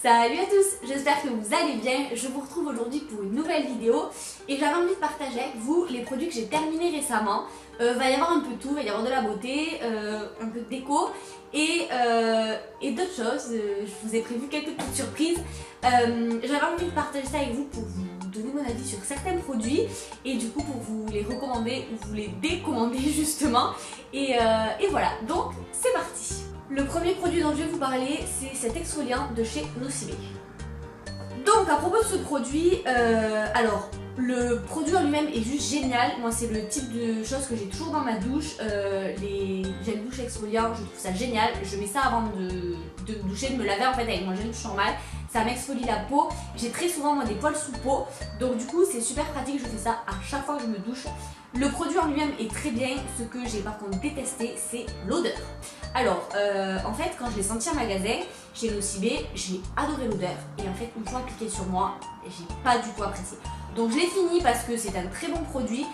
Salut à tous, j'espère que vous allez bien. Je vous retrouve aujourd'hui pour une nouvelle vidéo et j'avais envie de partager avec vous les produits que j'ai terminés récemment. Va y avoir un peu de tout, va y avoir de la beauté, un peu de déco et d'autres choses. Je vous ai prévu quelques petites surprises. J'avais envie de partager ça avec vous pour vous donner mon avis sur certains produits et du coup pour vous les recommander ou vous les décommander justement. Et voilà, donc c'est parti. Le premier produit dont je vais vous parler, c'est cet exfoliant de chez Nocibé. Donc à propos de ce produit, alors le produit en lui-même est juste génial. Moi c'est le type de choses que j'ai toujours dans ma douche, les gels douche exfoliants, je trouve ça génial. Je mets ça avant de me doucher, de me laver en fait avec mon gel douche normal. Ça m'exfolie la peau. J'ai très souvent moi des poils sous peau, donc du coup c'est super pratique, je fais ça à chaque fois que je me douche. Le produit en lui-même est très bien, ce que j'ai par contre détesté c'est l'odeur. Alors en fait quand je l'ai senti en magasin chez Nocibé, j'ai adoré l'odeur et en fait une fois appliqué sur moi, j'ai pas du tout apprécié. Donc je l'ai fini parce que c'est un très bon produit,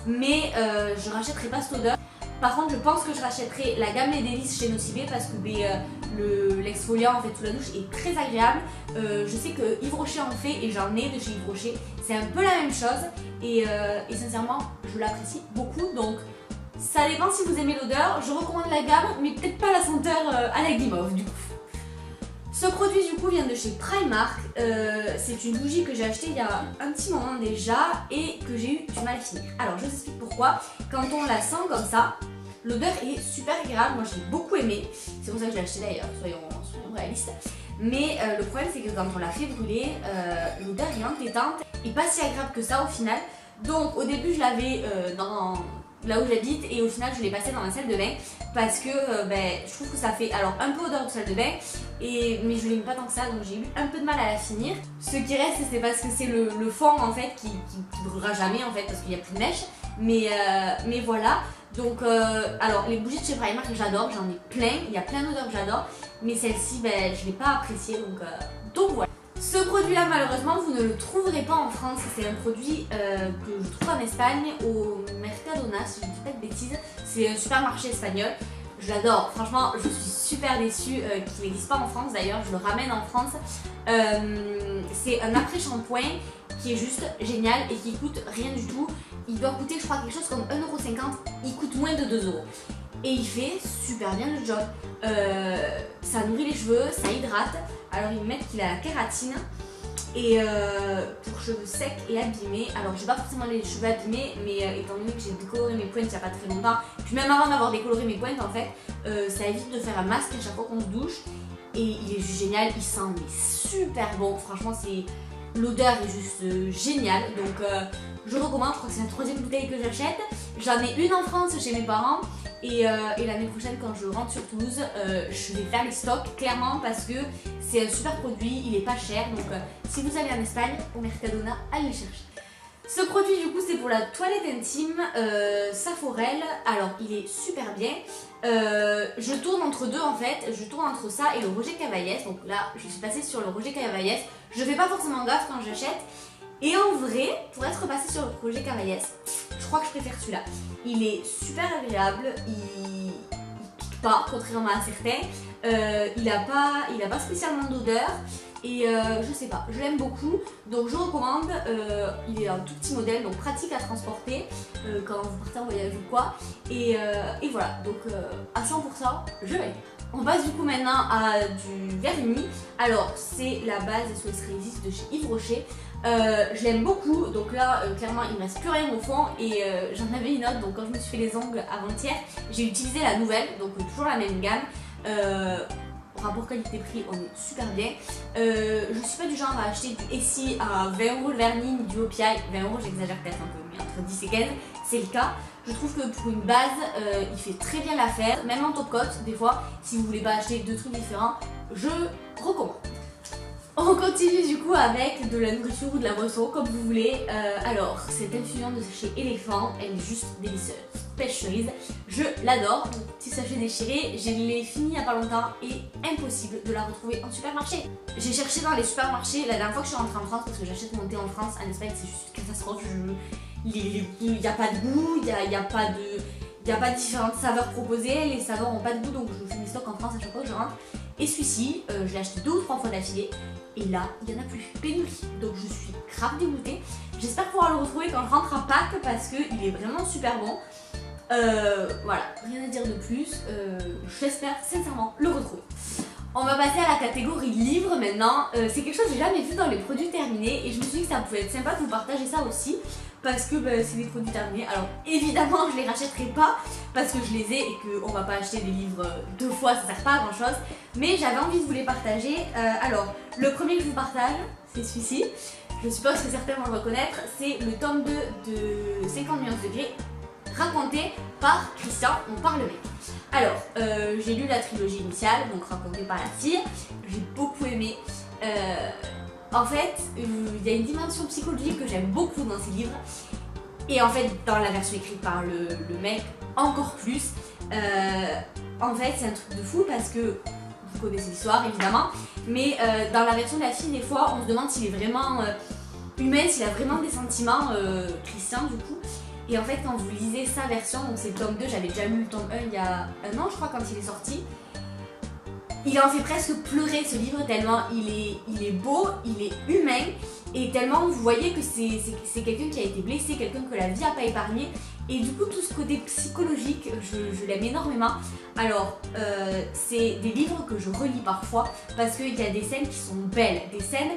mais je rachèterai pas cette odeur. Par contre je pense que je rachèterai la gamme Les Délices chez Nocibé parce que l'exfoliant en fait sous la douche est très agréable. Je sais que Yves Rocher en fait et j'en ai de chez Yves Rocher. C'est un peu la même chose et sincèrement je l'apprécie beaucoup, donc ça dépend si vous aimez l'odeur. Je recommande la gamme mais peut-être pas la senteur à la guimauve du coup. Ce produit du coup vient de chez Primark. C'est une bougie que j'ai achetée il y a un petit moment déjà et que j'ai eu du mal à finir. Alors je vous explique pourquoi. Quand on la sent comme ça, l'odeur est super agréable, moi j'ai beaucoup aimé. C'est pour ça que je l'ai acheté d'ailleurs, soyons réalistes. Mais le problème c'est que quand on la fait brûler, l'odeur est entêtante et pas si agréable que ça au final. Donc au début je l'avais là où j'habite et au final je l'ai passé dans la salle de bain parce que je trouve que ça fait alors un peu odeur de salle de bain mais je l'aime pas tant que ça, donc j'ai eu un peu de mal à la finir. Ce qui reste c'est parce que c'est le fond en fait qui brûlera jamais en fait parce qu'il n'y a plus de mèche, mais voilà. Donc alors les bougies de chez Primark j'adore, j'en ai plein, il y a plein d'odeurs que j'adore, mais celle-ci je l'ai pas appréciée, donc voilà. Ce produit là malheureusement vous ne le trouverez pas en France, c'est un produit que je trouve en Espagne au Mercadona si je ne dis pas de bêtises, c'est un supermarché espagnol. Je l'adore, franchement je suis super déçue qu'il n'existe pas en France, d'ailleurs je le ramène en France. C'est un après-shampoing qui est juste génial et qui coûte rien du tout. Il doit coûter je crois quelque chose comme 1,50€, il coûte moins de 2€. Et il fait super bien le job, ça nourrit les cheveux, ça hydrate. Alors ils mettent qu'il a la kératine et pour cheveux secs et abîmés. Alors j'ai pas forcément les cheveux abîmés, mais étant donné que j'ai décoloré mes pointes il n'y a pas très longtemps, puis même avant d'avoir décoloré mes pointes en fait, ça évite de faire un masque à chaque fois qu'on se douche. Et il est juste génial, il sent mais super bon, franchement l'odeur est juste géniale, donc je recommande. Je crois que c'est la 3e bouteille que j'achète. J'en ai une en France chez mes parents et l'année prochaine quand je rentre sur Toulouse je vais faire les stocks clairement parce que c'est un super produit, il est pas cher, donc si vous allez en Espagne au Mercadona, allez le chercher. Ce produit du coup c'est pour la toilette intime Saforel. Alors il est super bien, je tourne entre deux en fait, je tourne entre ça et le Roger Cavaillès. Donc là je suis passée sur le Roger Cavaillès, je fais pas forcément gaffe quand j'achète. Et en vrai, pour être passée sur le Roger Cavaillès, je crois que je préfère celui-là. Il est super agréable, il pique pas, contrairement à certains. Il a pas spécialement d'odeur et je sais pas, je l'aime beaucoup, donc je recommande. Il est un tout petit modèle, donc pratique à transporter quand vous partez en voyage ou quoi. Et voilà, donc à 100%, je l'aime. On passe du coup maintenant à du vernis. Alors c'est la base SOS Resist de chez Yves Rocher. Je l'aime beaucoup, donc là clairement il ne reste plus rien au fond et j'en avais une autre, donc quand je me suis fait les ongles avant-hier j'ai utilisé la nouvelle, donc toujours la même gamme. Rapport qualité-prix on est super bien. Je suis pas du genre à acheter du Essie à 20€ le vernis, ni du OPI 20€, j'exagère peut-être un peu, mais entre 10 et 15 c'est le cas. Je trouve que pour une base il fait très bien l'affaire, même en top coat des fois si vous voulez pas acheter deux trucs différents, je recommande. On continue du coup avec de la nourriture ou de la boisson comme vous voulez. Alors cette infusion de chez Elephant, elle est juste délicieuse. Pêche cerise, je l'adore. Petit sachet déchiré, je l'ai fini il n'y a pas longtemps et impossible de la retrouver en supermarché. J'ai cherché dans les supermarchés la dernière fois que je suis rentrée en France parce que j'achète mon thé en France. En Espagne c'est juste une catastrophe, il n'y a pas de goût, il n'y a pas de différentes saveurs proposées, les saveurs n'ont pas de goût, donc je fais mes stocks en France à chaque fois que je rentre. Et celui-ci, je l'ai acheté 2 ou 3 fois d'affilée. Et là, il n'y en a plus, pénurie. Donc je suis grave dégoûtée. J'espère pouvoir le retrouver quand je rentre à Pâques parce qu'il est vraiment super bon. Voilà, rien à dire de plus. J'espère sincèrement le retrouver. On va passer à la catégorie livres maintenant. C'est quelque chose que j'ai jamais vu dans les produits terminés et je me suis dit que ça pouvait être sympa de vous partager ça aussi parce que c'est des produits terminés. Alors évidemment je les rachèterai pas parce que je les ai et qu'on va pas acheter des livres 2 fois, ça sert pas à grand chose. Mais j'avais envie de vous les partager. Alors le premier que je vous partage, c'est celui-ci. Je suppose que certains vont le reconnaître. C'est le tome 2 de 50 nuances de gris, raconté par Christian, on parle mec. Alors, j'ai lu la trilogie initiale, donc racontée par la fille, j'ai beaucoup aimé. En fait, il y a une dimension psychologique que j'aime beaucoup dans ces livres. Et en fait, dans la version écrite par le mec, encore plus. En fait, c'est un truc de fou parce que vous connaissez l'histoire évidemment, mais dans la version de la fille, des fois, on se demande s'il est vraiment humain, s'il a vraiment des sentiments, Christian du coup. Et en fait, quand vous lisez sa version, donc c'est le tome 2, j'avais déjà lu le tome 1 il y a un an, je crois, quand il est sorti. Il en fait presque pleurer ce livre, tellement il est beau, il est humain, et tellement vous voyez que c'est quelqu'un qui a été blessé, quelqu'un que la vie n'a pas épargné. Et du coup, tout ce côté psychologique, je l'aime énormément. Alors, c'est des livres que je relis parfois, parce qu'il y a des scènes qui sont belles, des scènes...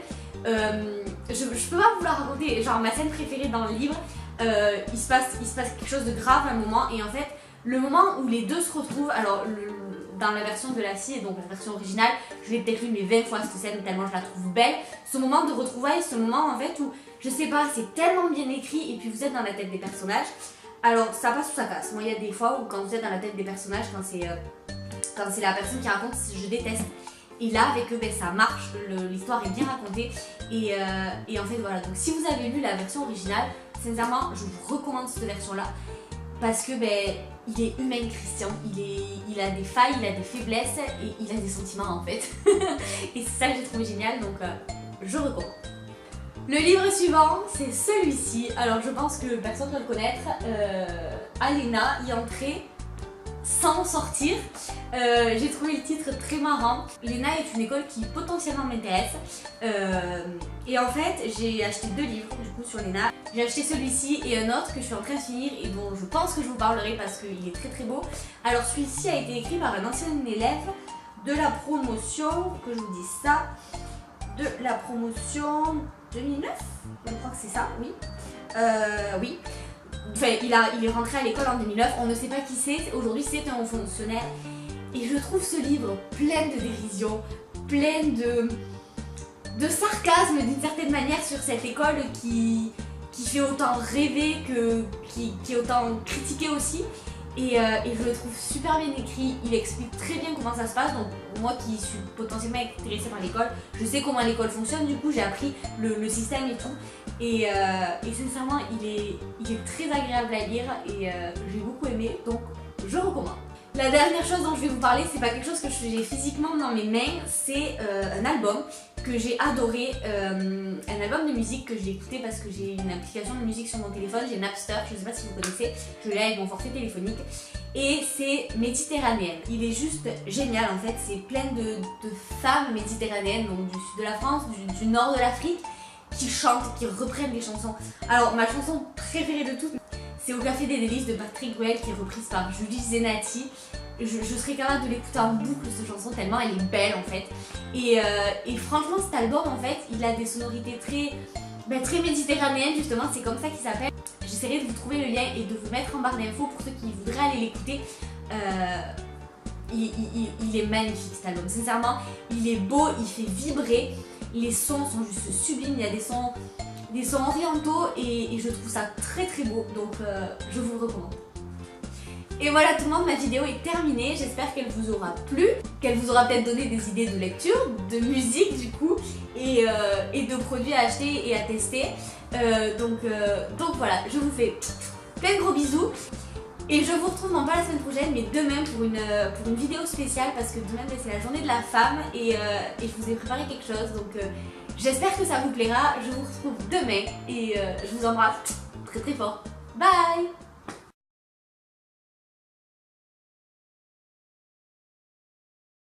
je peux pas vous la raconter, genre ma scène préférée dans le livre, il se passe quelque chose de grave à un moment et en fait le moment où les deux se retrouvent, alors dans la version de la fille, donc la version originale, je l'ai peut-être lu mais 20 fois cette scène tellement je la trouve belle, ce moment de retrouvailles, ce moment en fait où je sais pas, c'est tellement bien écrit et puis vous êtes dans la tête des personnages, alors ça passe ou ça casse. Moi il y a des fois où quand vous êtes dans la tête des personnages, quand c'est la personne qui raconte, je déteste. Et là, avec eux, ça marche, l'histoire est bien racontée. Et en fait, voilà. Donc, si vous avez lu la version originale, sincèrement, je vous recommande cette version-là. Parce que, il est humain, Christian. Il a des failles, il a des faiblesses et il a des sentiments, en fait. Et c'est ça que j'ai trouvé génial, donc je recommande. Le livre suivant, c'est celui-ci. Alors, je pense que personne ne doit le connaître. Alena y entrait sans sortir. J'ai trouvé le titre très marrant. L'ENA est une école qui potentiellement m'intéresse. Et en fait, j'ai acheté 2 livres du coup sur l'ENA. J'ai acheté celui-ci et un autre que je suis en train de finir et dont je pense que je vous parlerai parce qu'il est très très beau. Alors celui-ci a été écrit par un ancien élève de la promotion, que je vous dise ça, de la promotion 2009, je crois que c'est ça, oui. Oui. Enfin, il est rentré à l'école en 2009, on ne sait pas qui c'est, aujourd'hui c'est un haut fonctionnaire. Et je trouve ce livre plein de dérision, plein de sarcasme d'une certaine manière sur cette école qui fait autant rêver qui est autant critiquée aussi. Et je le trouve super bien écrit, il explique très bien comment ça se passe, donc moi qui suis potentiellement intéressée par l'école, je sais comment l'école fonctionne, du coup j'ai appris le système et tout, et sincèrement il est très agréable à lire et j'ai beaucoup aimé, donc je recommande. La dernière chose dont je vais vous parler, c'est pas quelque chose que j'ai physiquement dans mes mains, c'est un album que j'ai adoré, un album de musique que j'ai écouté parce que j'ai une application de musique sur mon téléphone, j'ai Napster, je sais pas si vous connaissez, je l'ai avec mon forfait téléphonique, et c'est méditerranéenne. Il est juste génial en fait, c'est plein de femmes méditerranéennes, donc du sud de la France, du nord de l'Afrique, qui chantent, qui reprennent des chansons. Alors ma chanson préférée de toutes, c'est Au Café des Délices de Patrick Bruel qui est reprise par Julie Zenati. Je serais capable de l'écouter en boucle cette chanson tellement elle est belle en fait. Et franchement cet album en fait il a des sonorités très méditerranéennes justement, c'est comme ça qu'il s'appelle. J'essaierai de vous trouver le lien et de vous mettre en barre d'infos pour ceux qui voudraient aller l'écouter. Il est magnifique cet album, sincèrement il est beau, il fait vibrer, les sons sont juste sublimes, il y a des sons orientaux et je trouve ça très très beau, donc je vous le recommande. Et voilà tout le monde, ma vidéo est terminée, j'espère qu'elle vous aura plu, qu'elle vous aura peut-être donné des idées de lecture, de musique du coup, et de produits à acheter et à tester. Donc voilà, je vous fais plein de gros bisous. Et je vous retrouve non pas la semaine prochaine mais demain pour une vidéo spéciale parce que demain c'est la journée de la femme et je vous ai préparé quelque chose, donc j'espère que ça vous plaira. Je vous retrouve demain et je vous embrasse très très fort. Bye!